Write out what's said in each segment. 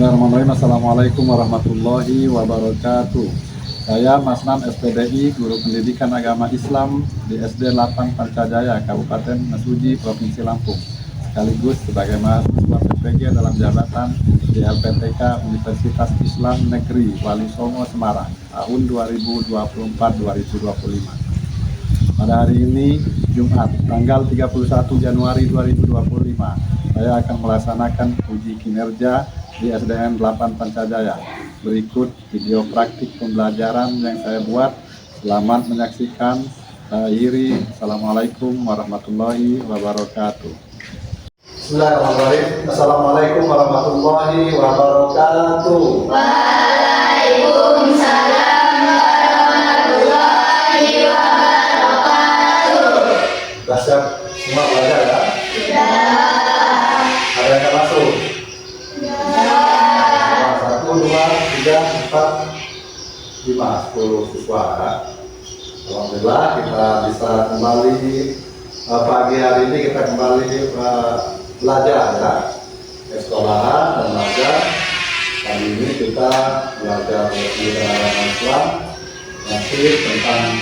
Bismillahirrahmanirrahim. Assalamualaikum warahmatullahi wabarakatuh. Saya Mas Nam SPDI, Guru Pendidikan Agama Islam di SD 8 Pancajaya, Kabupaten Mesuji, Provinsi Lampung. Sekaligus sebagai mahasiswa PPG dalam jabatan di LPTK Universitas Islam Negeri Wali Songo, Semarang, tahun 2024-2025. Pada hari ini, Jumat, tanggal 31 Januari 2025, saya akan melaksanakan uji kinerja di SDN 8 Pancajaya. Berikut video praktik pembelajaran yang saya buat. Selamat menyaksikan. Akhiri. Assalamualaikum warahmatullahi wabarakatuh. Bismillahirrahmanirrahim. Assalamualaikum warahmatullahi wabarakatuh. Waalaikumsalam warahmatullahi wabarakatuh. Sudah siap semua belajar ya? Sudah. Ada yang masuk? Sudah. 1, 2, 3, 4, 5, 10 siswa. Alhamdulillah kita bisa kembali pagi hari ini kita kembali belajar ya, ke sekolahan dan belajar. Kali ini kita belajar di agama Islam, nanti tentang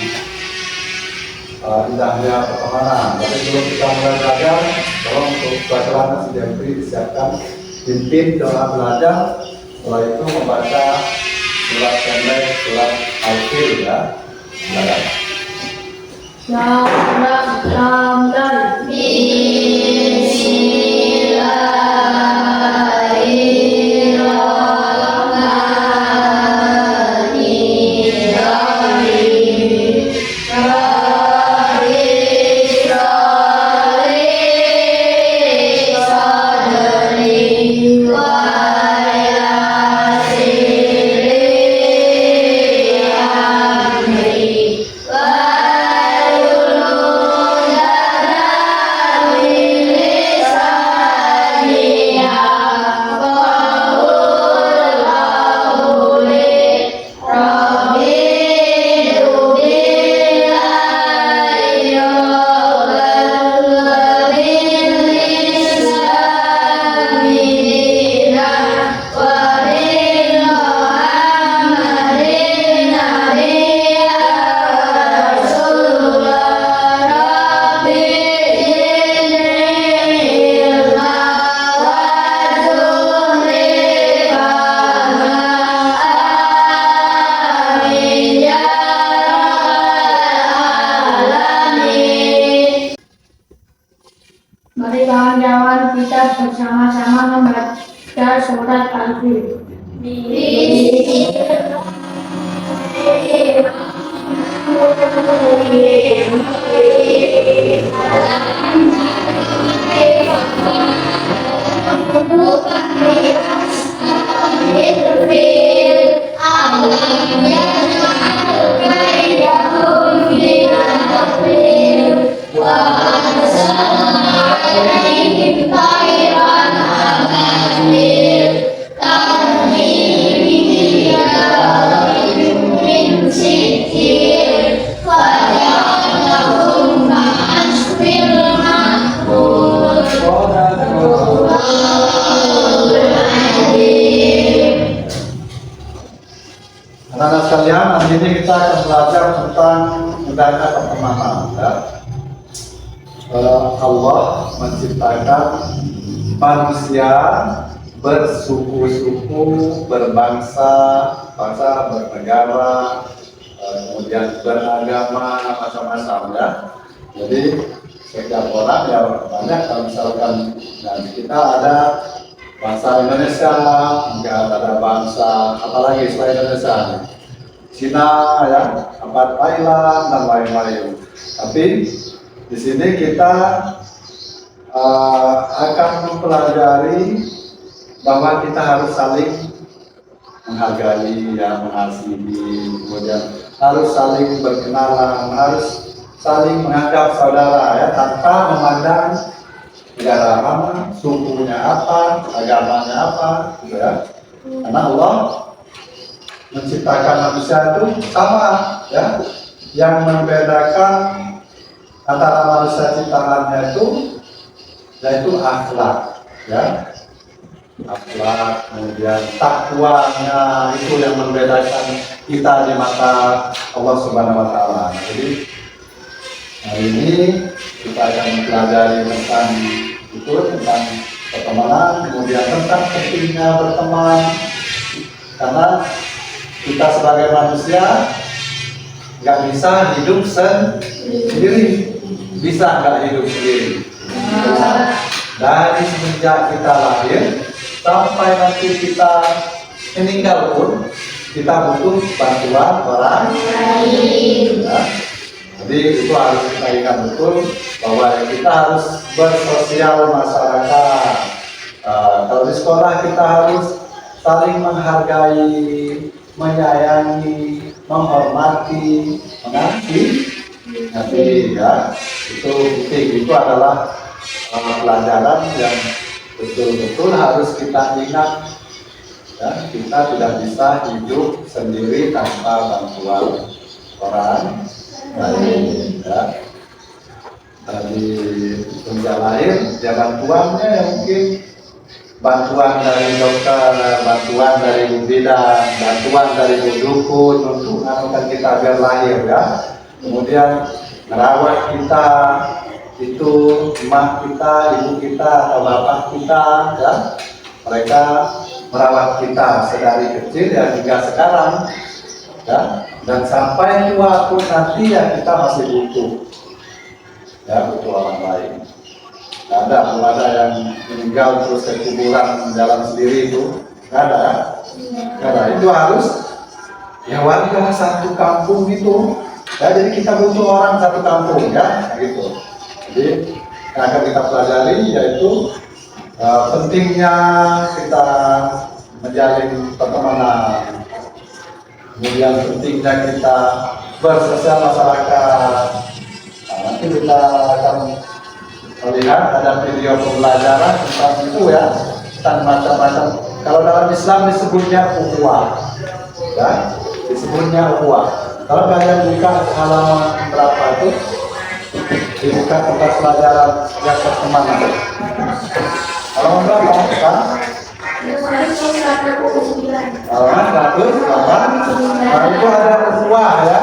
indahnya pertemanan. Tapi sebelum kita mulai belajar, tolong untuk pelajaran setiap hari disiapkan pimpin doa belajar. Setelah itu membaca surat pendek, surat Al-Fil ya. Silakan. Mari kawan-kawan kita bersama-sama membaca surat Al-Fil. Anak-anak sekalian, hari ini kita akan belajar tentang indahnya pertemanan ya. Allah menciptakan manusia bersuku-suku, berbangsa, bernegara, kemudian beragama, macam-macam ya. Jadi setiap orang ya banyak. Kalau misalkan kita ada bangsa Indonesia, enggak ada bangsa apalagi selain Indonesia, Cina ya, Thailand dan lain-lain. Tapi di sini kita akan mempelajari bahwa kita harus saling menghargai, ya, mengasihi, kemudian harus saling berkenalan, harus saling menganggap saudara ya, tanpa memandang negara mana, sukunya apa, agamanya apa, gitu ya. Karena Allah menciptakan manusia itu sama ya. Yang membedakan antara manusia ciptaannya itu yaitu akhlak ya. akhlak, kemudian takwanya itu yang membedakan kita di mata Allah Subhanahu wa taala. Jadi hari ini kita akan mempelajari tentang itu, tentang pertemanan, kemudian tentang pentingnya berteman, karena kita sebagai manusia nggak bisa hidup sendiri. Bisa nggak hidup sendiri? Dari semenjak kita lahir sampai nanti kita meninggal pun kita butuh bantuan orang lain. Ya. Jadi itu harus kita ingat betul bahwa kita harus bersosial masyarakat. Kalau di sekolah kita harus saling menghargai, menyayangi, menghormati, mengasihi, ya. Itu penting. Itu adalah pelajaran yang betul-betul harus kita ingat. Ya, kita tidak bisa hidup sendiri tanpa bantuan orang lain. Ya. Dari sejak lahir, ya bantuannya ya mungkin bantuan dari dokter, bantuan dari bidan, bantuan dari dukun untuk anukan kita biar lahir, ya. Kemudian merawat kita itu emak kita, ibu kita, atau bapak kita, ya. Mereka merawat kita sedari kecil ya hingga sekarang, ya. Dan sampai tua pun nanti ya kita masih butuh, ya, butuh orang lain. Nggak ada, belum ada yang meninggal terus ke kuburan jalan sendiri itu, nggak ada, ya? Nggak ada. Itu harus ya warga satu kampung itu, ya. Jadi kita butuh orang satu kampung, ya, gitu. Jadi yang akan kita pelajari yaitu pentingnya kita menjalin pertemanan, kemudian pentingnya kita bersosial masyarakat. Nah, nanti kita akan melihat ada video pembelajaran tentang itu, ya, tentang macam-macam. Kalau dalam Islam disebutnya ukhuwah, ya, disebutnya ukhuwah. Kalau kalian buka halaman berapa itu, dibuka tempat pelajaran yang pertemanan. Halaman berapa? Kan? Halaman 108. Nah, itu ada ukhuwah, ya.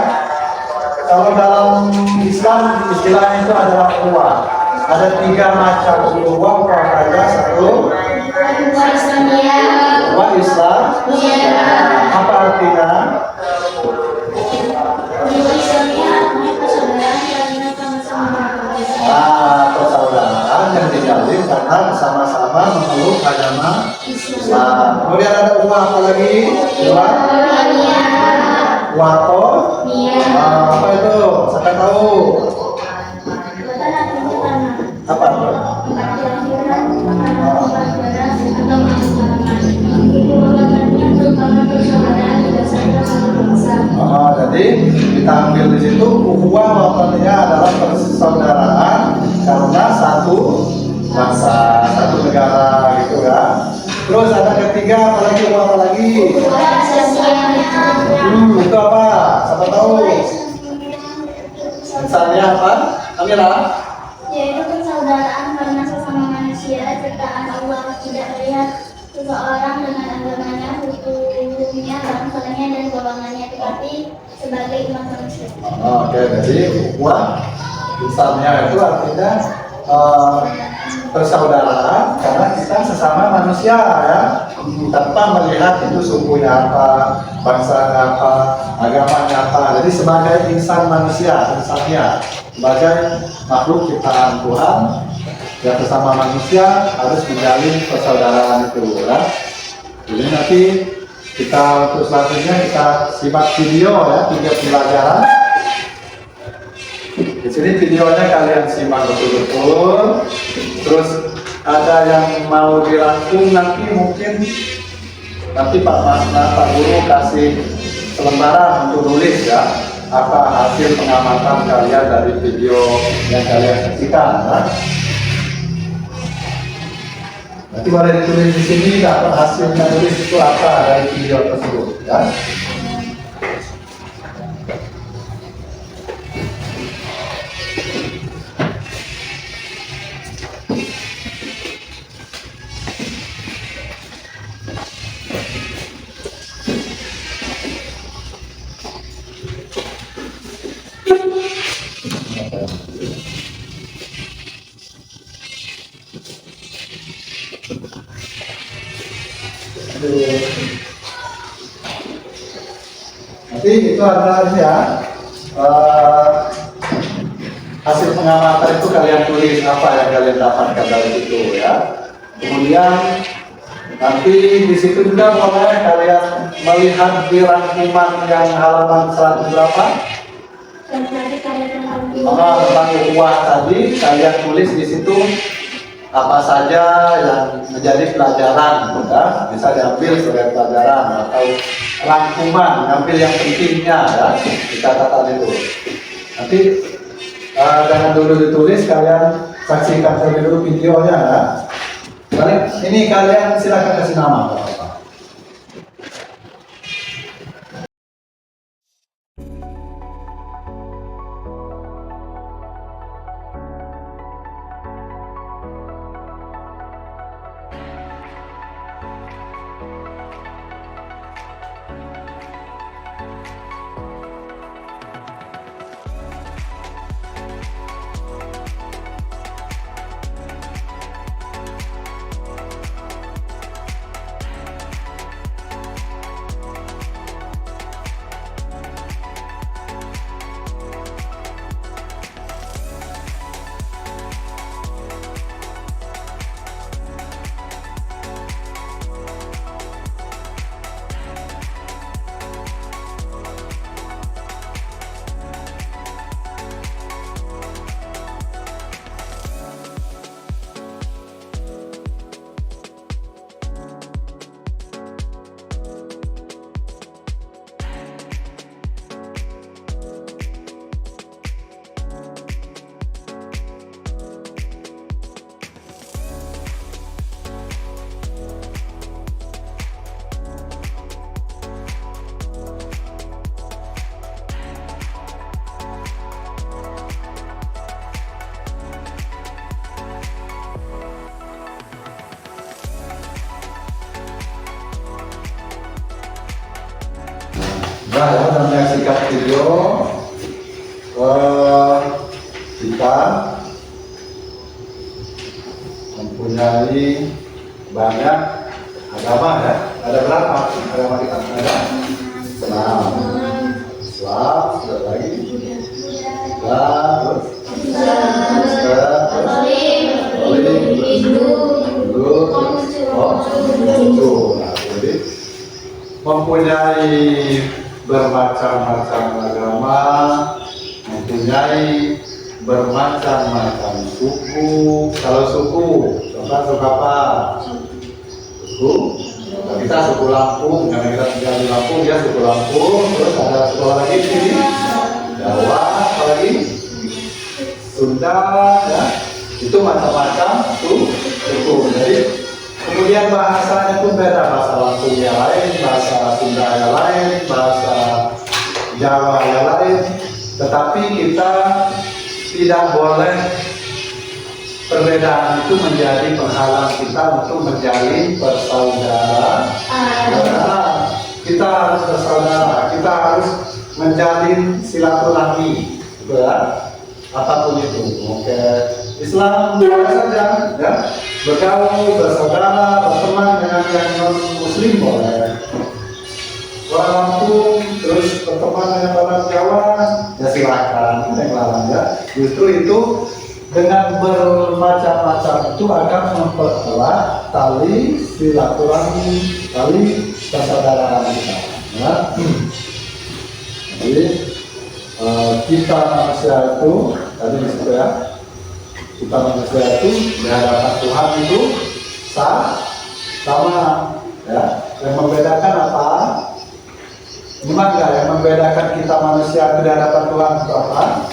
Kalau dalam Islam istilahnya itu adalah ukhuwah. Ada 3 macam ukhuwah, apa saja? 1. Ukhuwah Islam. Apa artinya? Persaudaraan yang dijalin karena bersama-sama memeluk agama Islam. Kemudian ada ukhuwah apa lagi? Wato. Apa itu? Siapa tahu? Apa? Jadi kita ambil di situ ukhuwah artinya adalah persaudaraan karena satu bangsa, satu negara, gitu, ya. Terus ada ketiga apalagi, apa lagi? Itu apa? Siapa tahu? Misalnya apa? Amira? Yaitu persaudaraan karena sesama manusia, ciptaan Allah, tidak melihat seseorang dengan agamanya, hukumnya, bangsalanya, dan golongannya, tetapi sebagai umat manusia. Oke, jadi ukhuwah misalnya itu artinya persaudaraan karena kita sesama manusia, ya, tanpa melihat itu sukunya apa, bangsanya apa, agamanya apa. Jadi sebagai insan manusia, insannya, sebagai makhluk ciptaan Tuhan yang sesama manusia harus menjalin persaudaraan itu, ya. Jadi nanti kita untuk selanjutnya kita simak video, ya, video pembelajaran. Di sini videonya kalian simak betul-betul. Terus ada yang mau dirangkum nanti mungkin nanti Pak Guru kasih selembaran untuk nulis, ya, apa hasil pengamatan kalian dari video yang kalian saksikan, ya. Nanti boleh ditulis di sini dapat hasilnya nulis itu apa dari video tersebut, ya. Nanti itu adalah ya hasil pengamatan itu kalian tulis apa yang kalian dapatkan dari situ ya. Kemudian nanti di situ juga boleh kalian melihat di rangkuman yang halaman 100 berapa? Tentang ukhuwah tadi kalian tulis di situ apa saja yang menjadi pelajaran, ya. Bisa diambil sebagai pelajaran atau rangkuman, ambil yang pentingnya ya, dikatakan itu. Nanti jangan dulu ditulis, kalian saksikan terlebih dulu videonya ya. Ini kalian silakan kasih nama. Nah, ya, dan menyaksikan video kita mempunyai banyak agama ya. Ada berapa agama kita? Ada Islam, sudah lagi, terus Hindu. Nah, jadi mempunyai bermacam-macam agama, mempunyai bermacam-macam suku. Kalau suku, suku apa? Suku. Nah, kita suku Lampung, karena kita tinggal di Lampung, ya suku Lampung. Terus ada suku lagi di sini, Jawa, apalagi Sunda, ya. Itu macam-macam suku. Jadi kemudian bahasanya pun beda, bahasa Lampungnya lain, bahasa Sunda yang lain, bahasa Jawa yang lain. Tetapi kita tidak boleh perbedaan itu menjadi penghalang kita untuk menjalin persaudaraan. Kita harus bersaudara, kita harus menjalin silaturahmi, ya. Apapun itu, oke. Islam boleh saja, ya, bergaul, bersaudara, berteman dengan yang non Muslim boleh. Orang Lampung terus berteman dengan orang Jawa, ya silakan, yang larang ya. Justru itu dengan bermacam-macam itu akan memperkuat tali silaturahmi, tali persaudaraan kita. Ya. Jadi kita manusia itu tadi disitu ya. Kita manusia itu di hadapan Tuhan itu sama ya. Yang membedakan apa? Gimana yang membedakan kita manusia di hadapan Tuhan itu apa?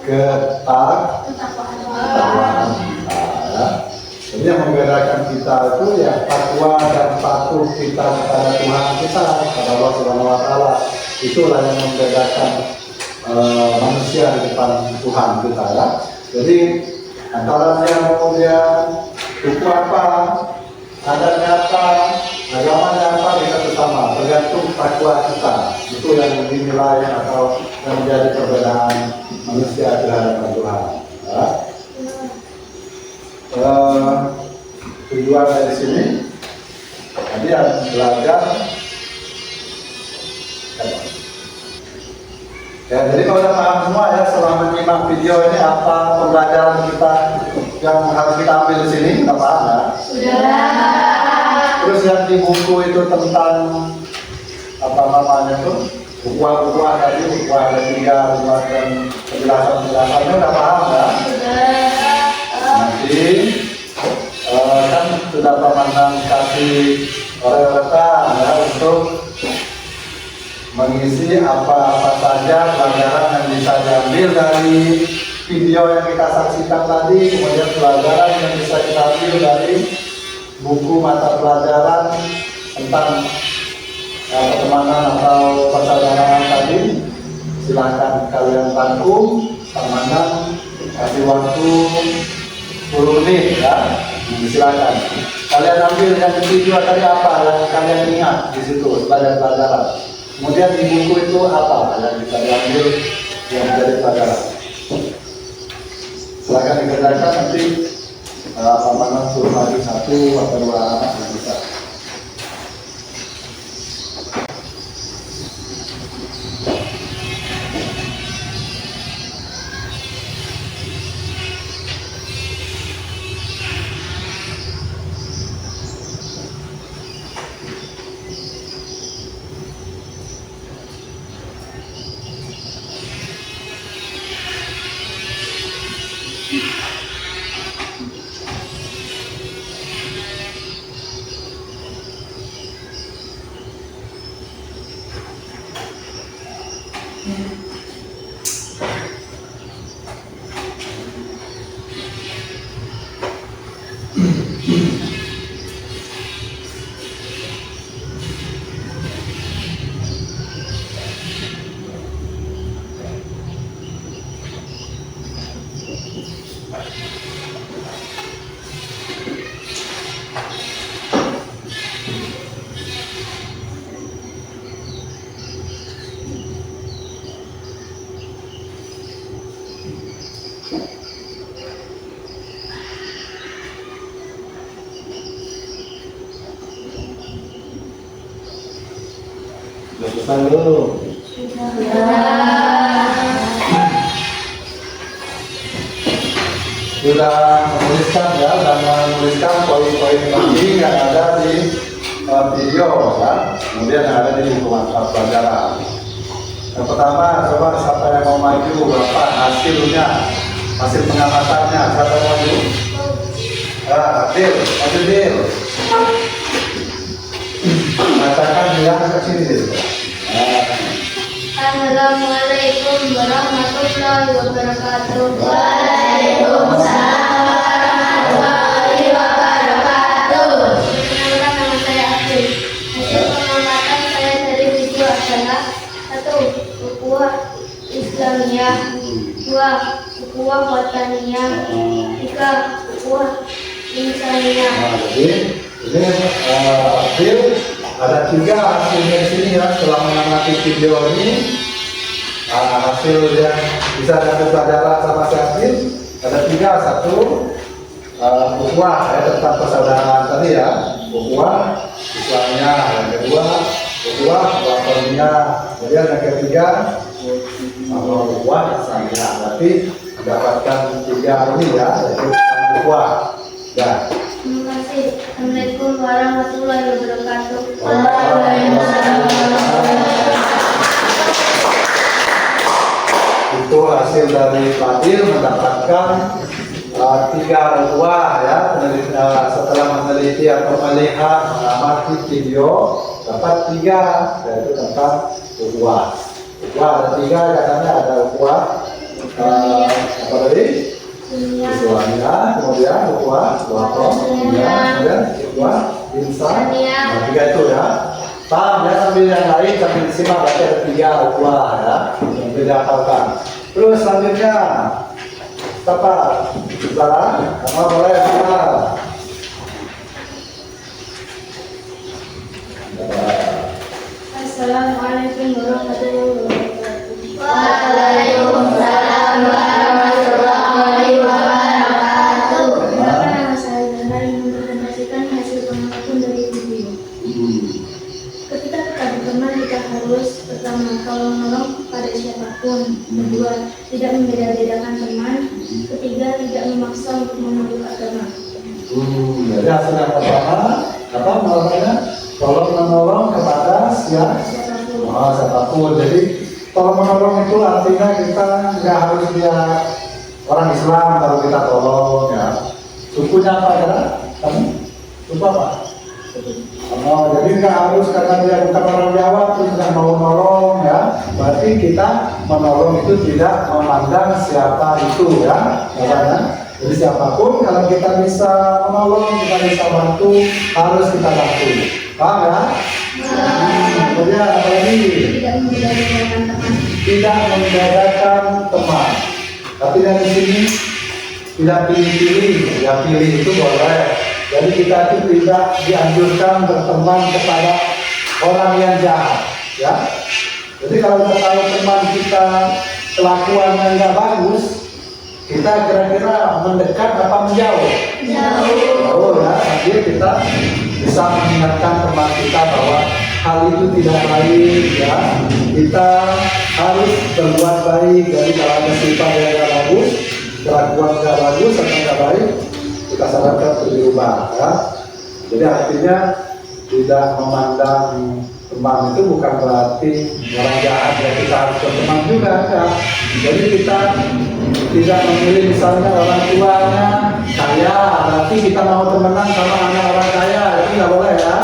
Ketakwaan kita ya. Jadi yang membedakan kita itu ya takwa dan patuh kita kepada Tuhan kita, kepada Allah Subhanahu wa taala. Itulah yang membedakan manusia di depan Tuhan kita ya. Jadi antara yang kemudian suku apa, adatnya apa, agamanya apa, kita bersama tergantung takwa kita. Itu yang dinilai atau yang menjadi perbedaan manusia di hadapan Tuhan. Ya. Tujuan dari sini kemudian belajar. Ya, jadi kalau udah paham semua ya selama menyimak video ini apa pembelajaran kita yang harus kita ambil di sini, kita paham ya? Terus yang di buku itu tentang apa namanya tuh buku-bukuan tadi, buku ada 3 dan penjelasannya udah paham ya? Nanti kan sudah pemandang kasih rekan ya untuk mengisi apa-apa saja pelajaran yang bisa diambil dari video yang kita saksikan tadi, kemudian pelajaran yang bisa kita ambil dari buku mata pelajaran tentang pertemanan atau persaudaraan tadi. Silahkan kalian rangkum, pemandang, kasih waktu 10 menit ya. Silakan kalian ambil yang video tadi apa yang kalian ingat di situ pelajaran. Kemudian di buku itu apa yang bisa diambil yang menjadi pelajaran. Silakan dikerjakan, nanti pemandang suruh maju 1 atau 2 anak yang bisa. Selesai dulu. Sudah menuliskan ya, dan menuliskan poin-poin penting yang ada di video ya, kemudian yang ada di buku mata pelajaran. Yang pertama, coba siapa yang mau maju, apa hasilnya, hasil pengamatannya, siapa yang mau maju? Adil. Katakan yang ke sini dulu. Assalamualaikum warahmatullahi wabarakatuh. Waalaikumsalam warahmatullahi wabarakatuh. Perkenalkan, nama saya Abdul. Hasil pengamatan saya dari video adalah 1. Ukhuwah Islamiyah, 2. Ukhuwah Wataniyah, 3. Ukhuwah Insaniyah. Jadi ini hasil ada 3 hasilnya di sini ya. Setelah mengamati video ini, hasil yang bisa dapat pelajaran sama hasil ada 3. 1 ukhuwah ya, tentang persaudaraan tadi ya, ukhuwah Islamiyah. Yang kedua ukhuwah Wataniyah. Kemudian yang ketiga ukhuwah Insaniyah. Berarti mendapatkan 3 ini ya, yaitu ukhuwah. Ya. Terima kasih. Assalamualaikum warahmatullahi wabarakatuh. Itu hasil dari Fadil mendapatkan 3 ukhuwah ya. Setelah meneliti atau melihat mengamati video dapat 3, yaitu tentang ukhuwah. Ukhuwah ada 3 katanya, ada ukhuwah apa tadi? Islamiyah, kemudian ukhuwah Wataniyah, kemudian ukhuwah Insaniyah. 3 itu ya. Paham ya, sambil yang lain sambil disimak, berarti ada 3 ukhuwah ya yang didapatkan. Terus selanjutnya siapa? Sarah, kamu boleh bicara. Assalamualaikum warahmatullahi wabarakatuh. Waalaikumsalam warahmatullahi wabarakatuh. Perkenalkan, nama saya Zahra yang mempresentasikan hasil pengamatan dari video. Ketika kita berteman, kita harus pertama kalau menolong pada siapapun. Kedua, tidak membeda-bedakan teman. Ketiga, tidak memaksa untuk memeluk agama. Jadi hasil yang pertama apa namanya? Tolong menolong kepada Siapapun. siapapun. Jadi tolong menolong itu artinya kita nggak harus dia orang Islam baru kita tolong ya. Sukunya apa ya? Kamu? Suku apa? Oh, jadi nggak harus karena dia bukan orang Jawa terus nggak mau menolong ya. Berarti kita menolong itu tidak memandang siapa itu ya. Makanya, jadi siapapun kalau kita bisa menolong, kita bisa bantu, harus kita bantu. Paham ya? Kemudian apa lagi? Tidak membeda-bedakan teman. Tidak membedakan teman. Tapi dari sini tidak pilih-pilih, ya pilih itu boleh. Jadi kita itu tidak dianjurkan berteman kepada orang yang jahat, ya. Jadi kalau kita tahu teman kita kelakuannya nggak bagus, kita kira-kira mendekat apa menjauh? Jauh ya. Jadi kita bisa mengingatkan teman kita bahwa hal itu tidak baik, ya. Kita harus berbuat baik. Jadi kalau ada sifat yang nggak bagus, kelakuan nggak bagus atau nggak baik, kita sarankan untuk diubah ya. Jadi artinya tidak memandang teman itu bukan berarti orang jahat ya kita harus berteman juga ya. Jadi kita tidak memilih misalnya orang tuanya kaya, berarti kita mau temenan sama anak orang kaya, itu nggak boleh ya.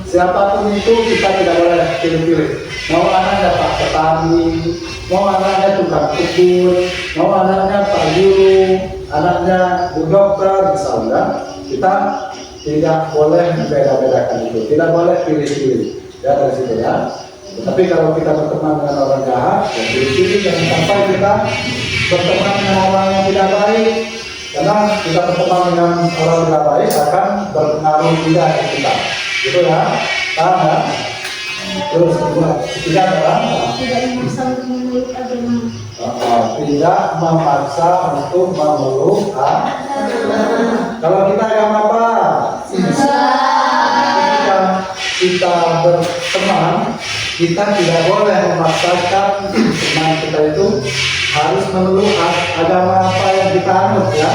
Siapapun itu kita tidak boleh pilih-pilih. Mau anaknya Pak Petani, mau anaknya tukang kebun, mau anaknya Pak Guru, anaknya Bu Dokter misalnya, kita tidak boleh membeda-bedakan itu, tidak boleh pilih-pilih ya dari situ ya. Tapi kalau kita berteman dengan orang jahat, ya pilih-pilih jangan sampai kita berteman dengan orang yang tidak baik, karena kita berteman dengan orang yang tidak baik akan berpengaruh juga ke kita, gitu ya. Paham ya? Terus kedua, ketiga adalah Tidak memaksa untuk memeluk agama. tidak memaksa untuk memeluk agama. Kalau kita agama apa? Ketika kita berteman, kita tidak boleh memaksakan teman kita itu harus memeluk agama apa yang kita anut ya.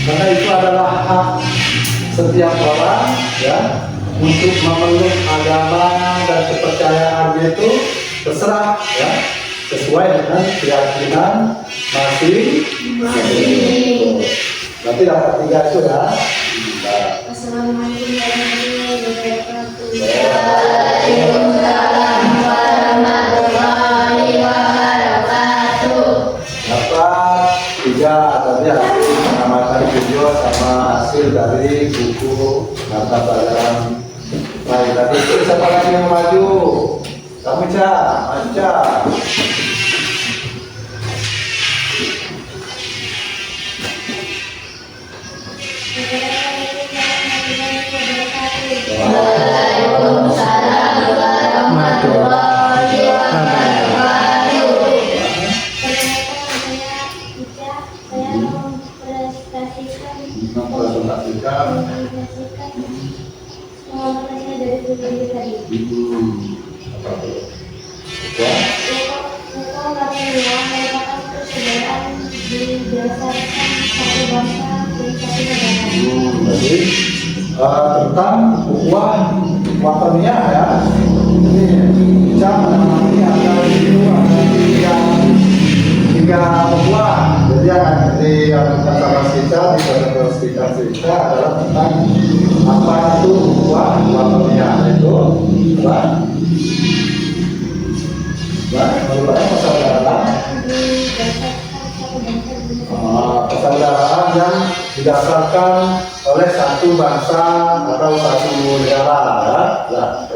Karena itu adalah hak setiap orang ya untuk memeluk agama dan kepercayaannya itu terserah ya, sesuai dengan keyakinan masing-masing. Berarti dapat tiga itu ya. Assalamualaikum warahmatullahi wabarakatuh. Waalaikumsalam warahmatullahi wabarakatuh. Dapat tiga tadi pengamatan video sama hasil dari buku mata pelajaran. Baik, tadi itu siapa lagi yang maju? Kamu Cak, Cak. Waalaikumsalam warahmatullahi wabarakatuh. Saya mempresentasikan Mempresentasikan pengamatan dari buku tadi. apa itu? Ya. Hukum Rasulullah merupakan persaudaraan berdasarkan satu bangsa dan satu negara. Jadi tentang ukhuwah wataniyah ya. Ini bisa menamai ada itu ada tiga ukhuwah. Jadi yang di kata kita adalah tentang apa itu ukhuwah wataniyah itu apa? Persaudaraan. Persaudaraan yang didasarkan oleh satu bangsa atau satu negara ya.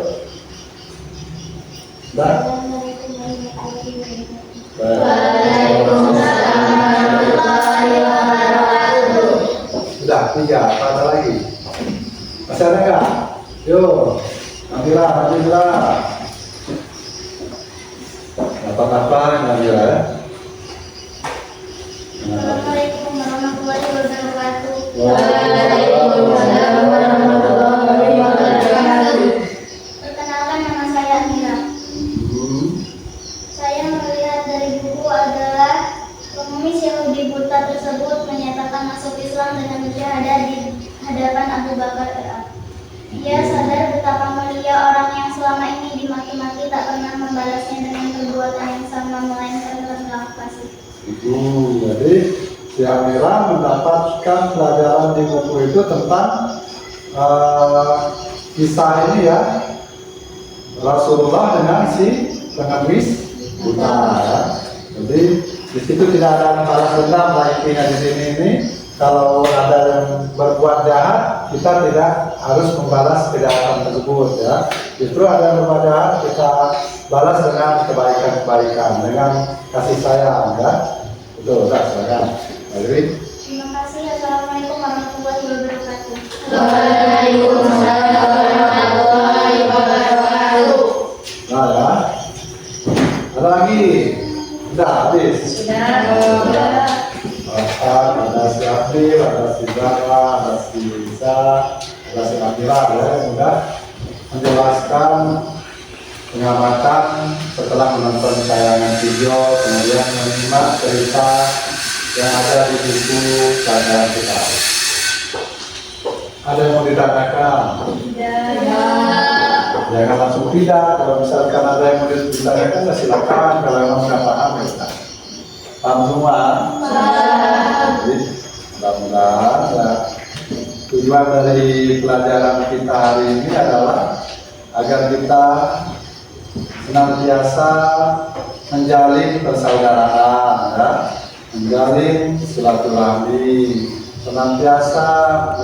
Waalaikumsalam warahmatullahi wabarakatuh. Sudah tiga, apa ada lagi? Masih ada nggak? Yuk, Nabila. Apa-apa Nabila ya? Assalamualaikum warahmatullahi wabarakatuh. Waalaikumsalam warahmatullahi wabarakatuh. orang mulia, orang yang selama ini dimaki-maki tak pernah membalasnya dengan perbuatan yang sama, melainkan berterima kasih. Itu jadi si Amira mendapatkan pelajaran di buku itu tentang kisah ini ya, Rasulullah dengan si pengemis buta ya. Jadi di situ tidak ada balas dendam lah intinya di sini ini. Kalau ada yang berbuat jahat, kita tidak harus membalas kejahatan tersebut ya. Justru ada yang berbuat jahat, kita balas dengan kebaikan-kebaikan, dengan kasih sayang ya. Betul, udah silakan. Mari. Terima kasih. Assalamualaikum warahmatullahi wabarakatuh. Waalaikumsalam warahmatullahi wabarakatuh. Nah ya. Ada lagi? Sudah habis. Sudah. Ada si Abdul, ada si Zara, ada si Isa, ada si Amira ya, yang sudah menjelaskan pengamatan setelah menonton tayangan video, kemudian menyimak cerita yang ada di buku pelajaran kita. Ada yang mau ditanyakan? Jangan langsung tidak. Kalau misalkan ada yang mau ditanyakan, ya silakan. Kalau memang sudah paham ya. Paham semua? Jadi mudah-mudahan ya, tujuan dari pelajaran kita hari ini adalah agar kita senantiasa menjalin persaudaraan, ya, menjalin silaturahmi, senantiasa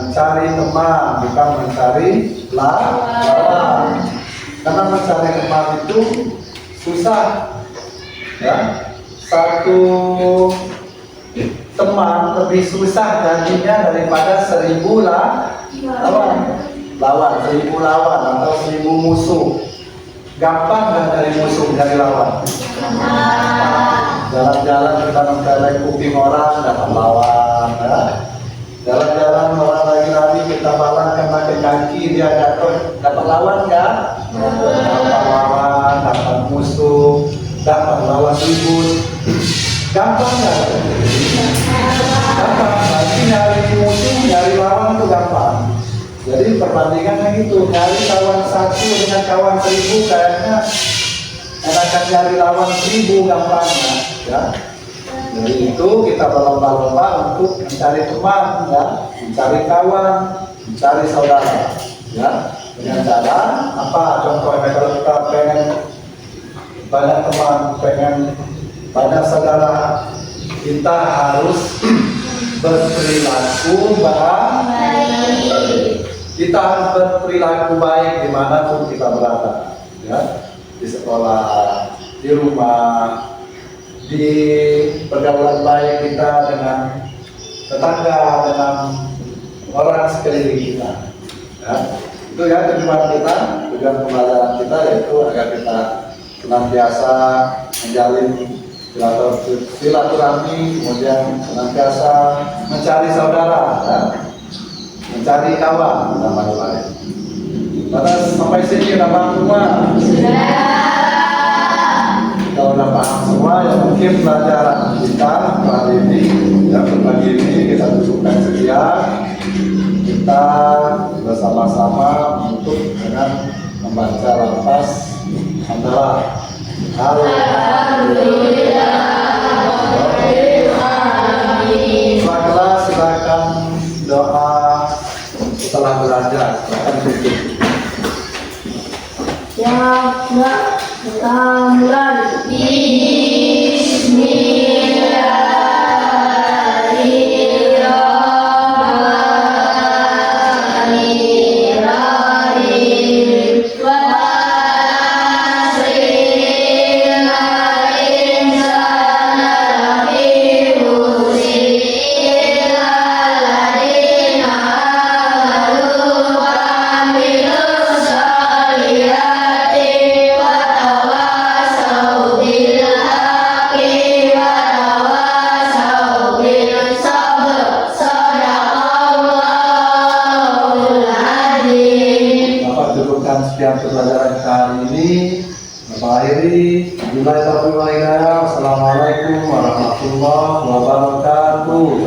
mencari teman, bukan mencari lawan. Karena mencari teman itu susah, ya. Satu teman lebih susah gantinya daripada 1000 lawan, 1000 lawan atau 1000 musuh. Gampang nggak dari musuh, dari lawan? Jalan-jalan kita mencelek kuping orang, dapat lawan ya. Jalan-jalan orang lagi lari kita balangkan pakai kaki, dia jatuh, dapat lawan nggak? Dapat lawan, dapat musuh, dapat lawan ribut. Gampang nggak? Gampang. Berarti nyari musuh, nyari lawan itu gampang. Jadi perbandingannya gitu, nyari kawan 1 dengan kawan 1000 kayaknya enakan nyari lawan 1000 gampangnya, ya. Jadi itu kita berlomba-lomba untuk mencari teman, ya, mencari kawan, mencari saudara, ya. Dengan cara apa? Contohnya kalau kita pengen banyak teman, pengen banyak saudara, kita harus berperilaku baik. Kita harus berperilaku baik dimanapun kita berada, ya, di sekolah, di rumah, di pergaulan baik kita dengan tetangga, dengan orang sekeliling kita, ya. Itu ya tujuan kita, tujuan pembelajaran kita, yaitu agar kita senantiasa menjalin silaturahmi, kemudian senantiasa mencari saudara, ya, mencari kawan dan lain-lain. Pada sampai sini udah paham semua? Kalau udah paham semua, ya mungkin pelajaran kita kali ini, ya pagi ini kita cukupkan sekian. Kita bersama-sama untuk dengan membaca lafaz hamdalah. Alhamdulillah. Silakan doa setelah belajar. Silakan tutup. Ya Mulan. Sekian pelajaran kita hari ini. Akhiri, Assalamualaikum warahmatullahi wabarakatuh.